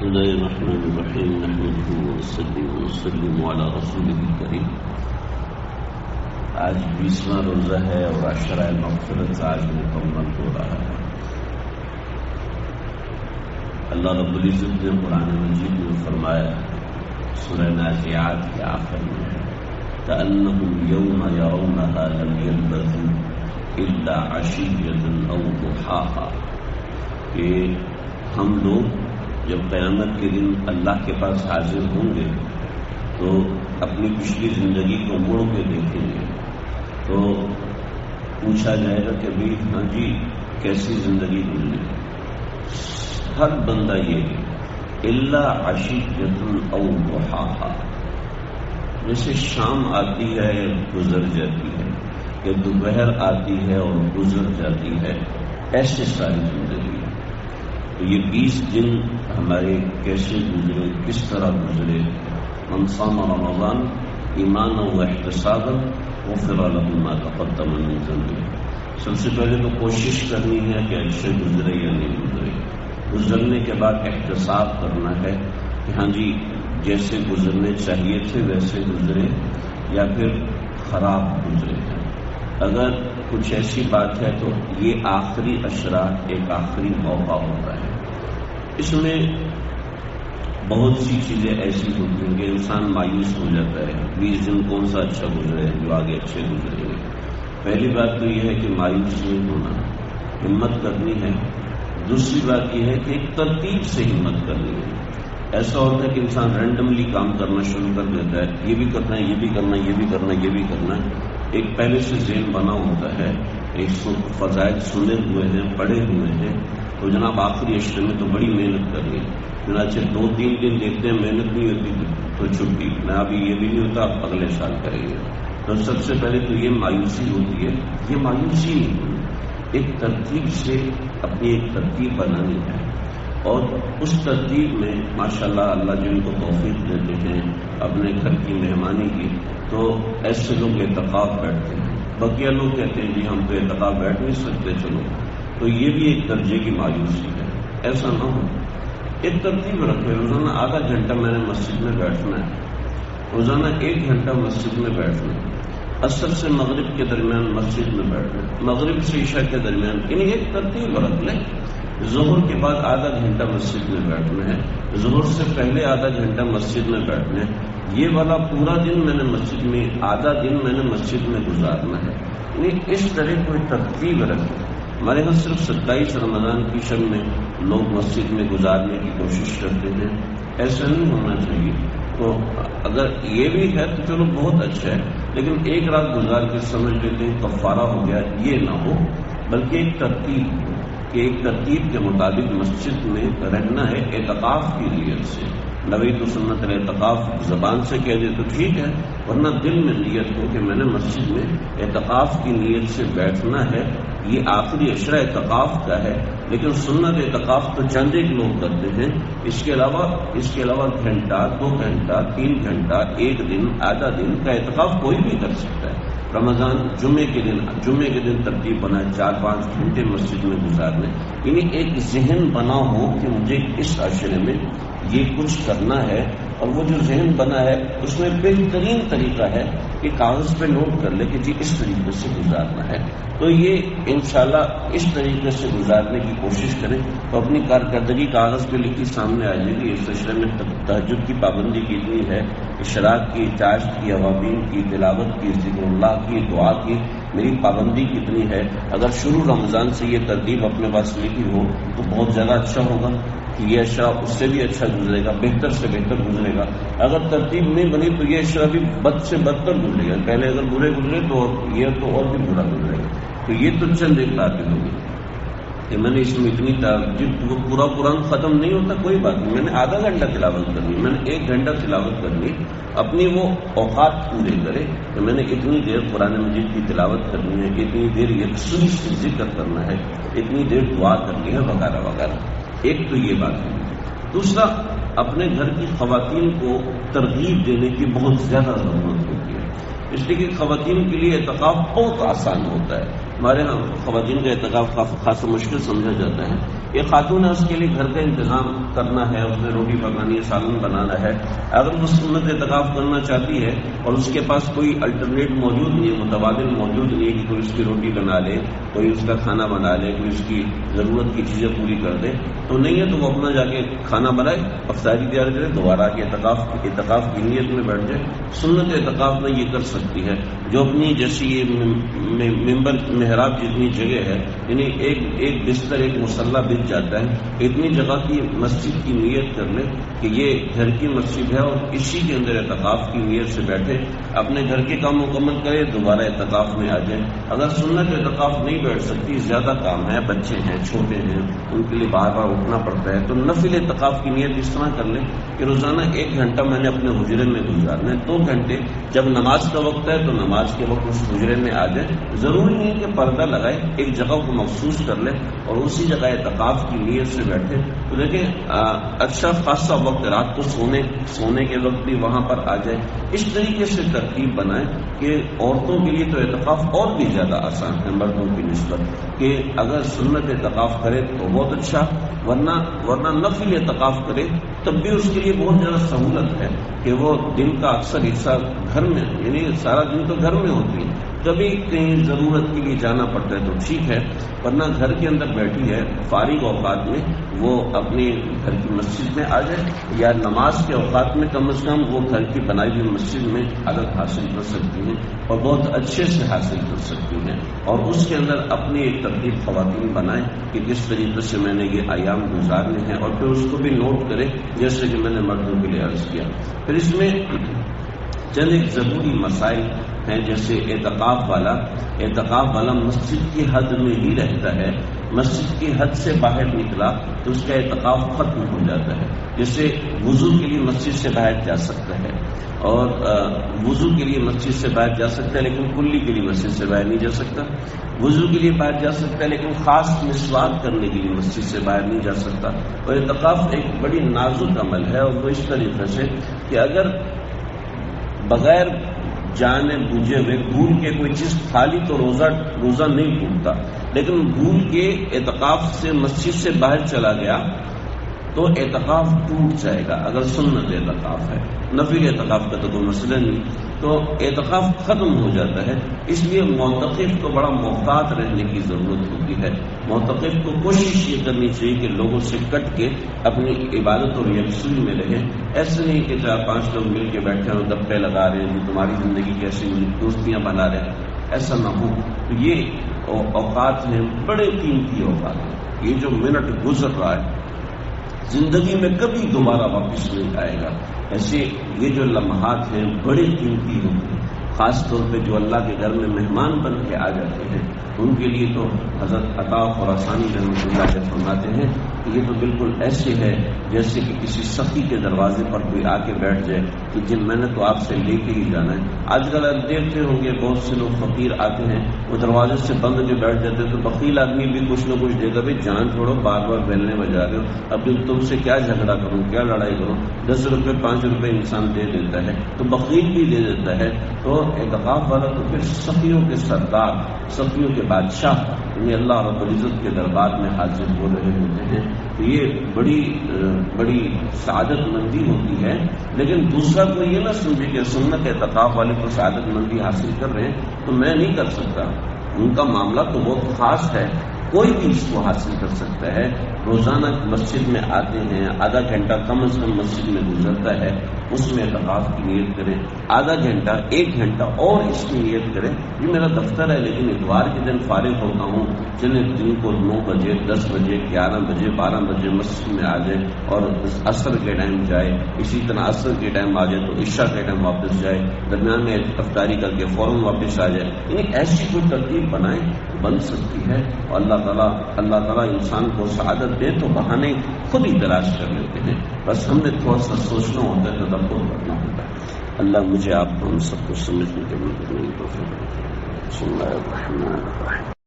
بسم الله الرحمن الرحيم نحمده ونسلم على رسوله الكريم. آج 20واں روزہ ہے اور عشرہ مغفرت آج مکمل ہو رہا ہے. اللہ رب العزت نے قرآن مجید میں فرمایا سورہ نازعات کے آخر میں كأنهم يوم يرونها لم يلبثوا إلا عشية أو ضحاها کہ ہم لوگ جب قیامت کے دن اللہ کے پاس حاضر ہوں گے تو اپنی پچھلی زندگی کو مڑ کے دیکھیں گے تو پوچھا جائے گا کہ بھائی ہاں جی کیسی زندگی گزری. ہر بندہ یہ الا عشیۃ او ضحاها، جیسے شام آتی ہے گزر جاتی ہے یا دوپہر آتی ہے اور گزر جاتی ہے، ایسے ساری زندگی. تو یہ 20 دن ہمارے کیسے گزرے، کس طرح گزرے. من صام رمضان ایمانا و احتسابا غفر له ما تقدم من ذنبه. سب سے پہلے تو کوشش کرنی ہے کہ اچھے گزرے یا نہیں گزرے. گزرنے کے بعد احتساب کرنا ہے کہ ہاں جی جیسے گزرنے چاہیے تھے ویسے گزرے یا پھر خراب گزرے ہیں. اگر کچھ ایسی بات ہے تو یہ آخری عشرہ ایک آخری موقع ہوتا ہے. اس میں بہت سی چیزیں ایسی ہوتی ہیں کہ انسان مایوس ہو جاتا ہے. 20 دن کون سا اچھا گزرے جو آگے اچھے گزریں گے. پہلی بات تو یہ ہے کہ مایوس نہیں ہونا، ہمت کرنی ہے. دوسری بات یہ ہے کہ ایک ترتیب سے ہمت کرنی ہے. ایسا ہوتا ہے کہ انسان رینڈملی کام کرنا شروع کر دیتا ہے، یہ بھی کرنا ہے، یہ بھی کرنا ہے، یہ بھی کرنا ہے، یہ بھی کرنا ہے. ایک پہلے سے ذہن بنا ہوتا ہے، ایک فضائل سنے ہوئے ہیں، پڑھے ہوئے ہیں، تو جناب آخری عشرے میں تو بڑی محنت کرنی ہے. چنانچہ 2-3 دن دیکھتے ہیں محنت نہیں ہوتی تو چھٹی نہ، ابھی یہ بھی نہیں ہوتا اب اگلے سال کریں گے. تو سب سے پہلے تو یہ مایوسی ہوتی ہے. یہ مایوسی نہیں، ایک ترتیب سے اپنی ایک ترتیب بنانی ہے اور اس ترتیب میں ماشاءاللہ اللہ جن کو توفیق دیتے ہیں اپنے گھر کی مہمانی کی، تو ایسے لوگ اعتکاف بیٹھتے ہیں. بقیہ لوگ کہتے ہیں جی ہم تو اعتکاف بیٹھ نہیں سکتے چلو، تو یہ بھی ایک درجے کی مایوسی ہے. ایسا نہ ہو، ایک ترتیب رکھے. روزانہ آدھا گھنٹہ میں نے مسجد میں بیٹھنا ہے، روزانہ 1 گھنٹہ مسجد میں بیٹھنا ہے، عصر سے مغرب کے درمیان مسجد میں بیٹھنا ہے، مغرب سے عشاء کے درمیان، یعنی ایک ترتیب رکھ لیں. ظہر کے بعد آدھا گھنٹہ مسجد میں بیٹھنا ہے، ظہر سے پہلے آدھا گھنٹہ مسجد میں بیٹھنا ہے. یہ والا پورا دن میں نے مسجد میں، آدھا دن میں نے مسجد میں گزارنا ہے. یعنی اس طرح کوئی ترتیب رکھے. ہمارے یہاں صرف 27 رمضان کی شب میں لوگ مسجد میں گزارنے کی کوشش کرتے ہیں. ایسا نہیں ہونا چاہیے. تو اگر یہ بھی ہے تو چلو بہت اچھا ہے، لیکن ایک رات گزار کے سمجھ لیتے ہیں کفارہ ہو گیا، یہ نہ ہو، بلکہ ایک ترتیب ہو کہ ایک ترتیب کے مطابق مسجد میں رہنا ہے اعتکاف کی نیت سے. نویت سنت الاعتکاف زبان سے کہہ دے تو ٹھیک ہے، ورنہ دل میں نیت ہو کہ میں نے مسجد میں اعتکاف کی نیت سے بیٹھنا ہے. یہ آخری عشرہ اعتکاف کا ہے، لیکن سنت اعتکاف تو چند ایک لوگ کرتے ہیں. اس کے علاوہ گھنٹہ، 2 گھنٹہ، 3 گھنٹہ، 1 دن، آدھا دن کا اعتکاف کوئی بھی کر سکتا ہے. رمضان جمعے کے دن ترتیب بنائے 4-5 گھنٹے مسجد میں گزارنے. یعنی ایک ذہن بنا ہو کہ مجھے اس عشرے میں یہ کچھ کرنا ہے، اور وہ جو ذہن بنا ہے اس میں بہترین طریقہ ہے کہ کاغذ پہ نوٹ کر لے کہ جی اس طریقے سے گزارنا ہے. تو یہ انشاءاللہ اس طریقے سے گزارنے کی کوشش کریں تو اپنی کارکردگی کاغذ پہ لکھی سامنے آ جائے گی. اس عشرے میں تہجد کی پابندی کتنی ہے، اشراق کی، چاشت کی، اوابین کی، تلاوت کی، ذکر اللہ کی، دعا کی میری پابندی کتنی ہے. اگر شروع رمضان سے یہ ترتیب اپنے پاس لکھی ہو تو بہت زیادہ اچھا ہوگا کہ یہ عشرہ اس سے بھی اچھا گزرے گا، بہتر سے بہتر گزرے گا. اگر ترتیب نہیں بنی تو یہ عشرہ بھی بد سے بدتر گزرے گا. پہلے اگر برے گزرے تو یہ تو اور بھی برا گزرے گا. تو یہ تو چند ایک باتیں ہوگی کہ میں نے اس میں اتنی وہ پورا قرآن ختم نہیں ہوتا کوئی بات نہیں، میں نے آدھا گھنٹہ تلاوت کرنی، میں نے 1 گھنٹہ تلاوت کرنی. اپنی وہ اوقات پورے کرے کہ میں نے اتنی دیر قرآن مجید کی تلاوت کرنی ہے، اتنی دیر یکسوئی سے ذکر کرنا ہے، اتنی دیر دعا کرنی ہے، وغیرہ وغیرہ. ایک تو یہ بات ہے. دوسرا، اپنے گھر کی خواتین کو ترغیب دینے کی بہت زیادہ ضرورت ہوتی ہے، اس لیے کہ خواتین کے لیے اعتکاف بہت آسان ہوتا ہے. ہمارے یہاں خواتین کا اعتکاف خاصا مشکل سمجھا جاتا ہے. یہ خاتون ہے، اس کے لیے گھر کا انتظام کرنا ہے، اس نے روٹی پکانی ہے، سالن بنانا ہے. اگر وہ سنت اعتکاف کرنا چاہتی ہے اور اس کے پاس کوئی الٹرنیٹ موجود نہیں ہے، متبادل موجود نہیں ہے کہ کوئی اس کی روٹی بنا لے، کوئی اس کا کھانا بنا لے، کوئی اس کی ضرورت کی چیزیں پوری کر دے، تو نہیں ہے تو وہ اپنا جا کے کھانا بنائے، افطاری تیار کرے، دوبارہ کے اعتکاف کی نیت میں بیٹھ جائے. سنت اعتکاف میں یہ کر سکتی ہے. جو اپنی جیسی یہ ممبر محراب جتنی جگہ ہے، یعنی ایک بستر ایک مصلی بچ جاتا ہے، اتنی جگہ کی مسجد کی نیت کر لے کہ یہ گھر کی مسجد ہے اور اسی کے اندر اعتکاف کی نیت سے بیٹھے، اپنے گھر کے کام مکمل کرے، دوبارہ اعتکاف میں آ جائے. اگر سنت اعتکاف نہیں بیٹھ سکتی، زیادہ کام ہے، بچے ہیں، چھوٹے ہیں، ان کے لیے بار بار اٹھنا پڑتا ہے، تو نفل اعتکاف کی نیت اس طرح کر لیں کہ روزانہ 1 گھنٹہ میں نے اپنے حجرے میں گزارنا ہے. 2 گھنٹے جب نماز کا وقت ہے تو نماز کے وقت اس حجرے میں آ جائے. ضروری نہیں کہ پردہ لگائے، ایک جگہ کو مخصوص کر لے اور اسی جگہ اعتکاف کی نیت سے بیٹھے. تو دیکھیں اچھا خاصا وقت رات کو سونے کے وقت بھی وہاں پر آ جائے. اس طریقے سے ترتیب بنائیں کہ عورتوں کے لیے تو اعتکاف اور بھی زیادہ آسان ہے مردوں کی نسبت، کہ اگر سنت اعتکاف کرے تو بہت اچھا، ورنہ نفل اعتکاف کرے تب بھی اس کے لیے بہت زیادہ سہولت ہے کہ وہ دن کا اکثر حصہ گھر میں، یعنی سارا دن تو گھر میں ہوتی ہے، کبھی کہیں ضرورت کے لیے جانا پڑتا ہے تو ٹھیک ہے، ورنہ گھر کے اندر بیٹھی ہے فارغ اوقات میں وہ اپنے گھر کی مسجد میں آ جائے، یا نماز کے اوقات میں کم از کم وہ گھر کی بنائی ہوئی مسجد میں عادت حاصل کر سکتی ہیں اور بہت اچھے سے حاصل کر سکتی ہیں. اور اس کے اندر اپنی ایک ترتیب خواتین بنائیں کہ کس طریقے سے میں نے یہ ایام گزارنے ہیں، اور پھر اس کو بھی نوٹ کرے جیسے کہ میں نے مردوں کے لیے عرض کیا. پھر اس میں چند ایک ضروری مسائل ہیں، جیسے اعتکاف والا مسجد کی حد میں ہی رہتا ہے، مسجد کی حد سے باہر نکلا تو اس کا اعتکاف ختم ہو جاتا ہے. جیسے وضو کے لیے مسجد سے باہر جا سکتا ہے، اور وضو کے لیے مسجد سے باہر جا سکتا ہے لیکن کلی کے لیے مسجد سے باہر نہیں جا سکتا. وضو کے لیے باہر جا سکتا ہے لیکن خاص مسواک کرنے کے لیے مسجد سے باہر نہیں جا سکتا. اور اعتکاف ایک بڑی نازک عمل ہے، اور وہ اس طریقے سے کہ اگر بغیر جانے بوجھے ہوئے بھول کے کوئی چیز کھا لی تو روزہ نہیں ٹوٹتا، لیکن بھول کے اعتکاف سے مسجد سے باہر چلا گیا تو اعتکاف ٹوٹ جائے گا. اگر سنت اعتکاف ہے، نفل اعتکاف کا تو کوئی مسئلہ نہیں، تو اعتکاف ختم ہو جاتا ہے. اس لیے معتکف کو بڑا محتاط رہنے کی ضرورت ہوتی ہے. معتکف کو کوشش یہ کرنی چاہیے کہ لوگوں سے کٹ کے اپنی عبادت اور یکسوئی میں رہے. ایسے نہیں کہ 4-5 لوگ مل کے بیٹھے اور گپے لگا رہے ہیں تمہاری زندگی کیسی ہوئی، دوستیاں بنا رہے ہیں، ایسا نہ ہو. یہ اوقات ہیں بڑے قیمتی اوقات ہیں. یہ جو منٹ گزر رہا ہے زندگی میں کبھی دوبارہ واپس نہیں آئے گا. ایسے یہ جو لمحات ہیں بڑے قیمتی ہوتے ہیں، خاص طور پہ جو اللہ کے گھر میں مہمان بن کے آ جاتے ہیں ان کے لیے تو حضرت عطا خراسانی رحمۃ اللہ کے فرماتے ہیں کہ یہ تو بالکل ایسے ہے جیسے کہ کسی سخی کے دروازے پر کوئی آ کے بیٹھ جائے کہ جن میں نے تو آپ سے لے کے ہی جانا ہے. آج کل آپ دیکھتے ہوں گے بہت سے لوگ فقیر آتے ہیں، وہ دروازے سے بند کے بیٹھ جاتے ہیں، تو بخیل آدمی بھی کچھ نہ کچھ دے گا، بھائی جان چھوڑو، بار بار بیلنے بجا رہے ہو، اب تم سے کیا جھگڑا کروں، کیا لڑائی کروں. 10 روپے 5 روپے انسان دے دیتا ہے تو بخیل بھی دے دیتا ہے. تو اعتکاف والا تو پھر سخیوں کے سردار، سخیوں کے بادشاہ یعنی اللہ رب العزت کے دربار میں حاضر ہو رہے ہوتے ہیں. تو یہ بڑی سعادت مندی ہوتی ہے. لیکن دوسرا کو یہ نہ سمجھے کہ سنت اعتکاف والے کو سعادت مندی حاصل کر رہے ہیں تو میں نہیں کر سکتا. ان کا معاملہ تو بہت خاص ہے، کوئی بھی اس کو حاصل کر سکتا ہے. روزانہ مسجد میں آتے ہیں، آدھا گھنٹہ کم از کم مسجد میں گزرتا ہے، اس میں اعتکاف کی نیت کریں. آدھا گھنٹہ 1 گھنٹہ اور اس کی نیت کریں. یہ میرا دفتر ہے لیکن اتوار کے دن فارغ ہوتا ہوں، چلیں دن کو 9 بجے 10 بجے 11 بجے 12 بجے مسجد میں آ جائے اور عصر کے ٹائم جائے، اسی طرح عصر کے ٹائم آ جائے تو عشاء کے ٹائم واپس جائے، درمیان میں افطاری کر کے فوراً واپس آ جائے. یعنی ایسی کوئی ترتیب بنائیں بن سکتی ہے. اور اللہ تعالیٰ انسان کو سعادت دے تو بہانے خود ہی تلاش کر لیتے ہیں، بس ہم نے تھوڑا سا سوچنا ہوتا ہے، تدبر کرنا ہوتا ہے. اللہ مجھے آپ کو ہم سب کو سمجھنے کے لیے توفیق دے. بسم اللہ الرحمن الرحیم.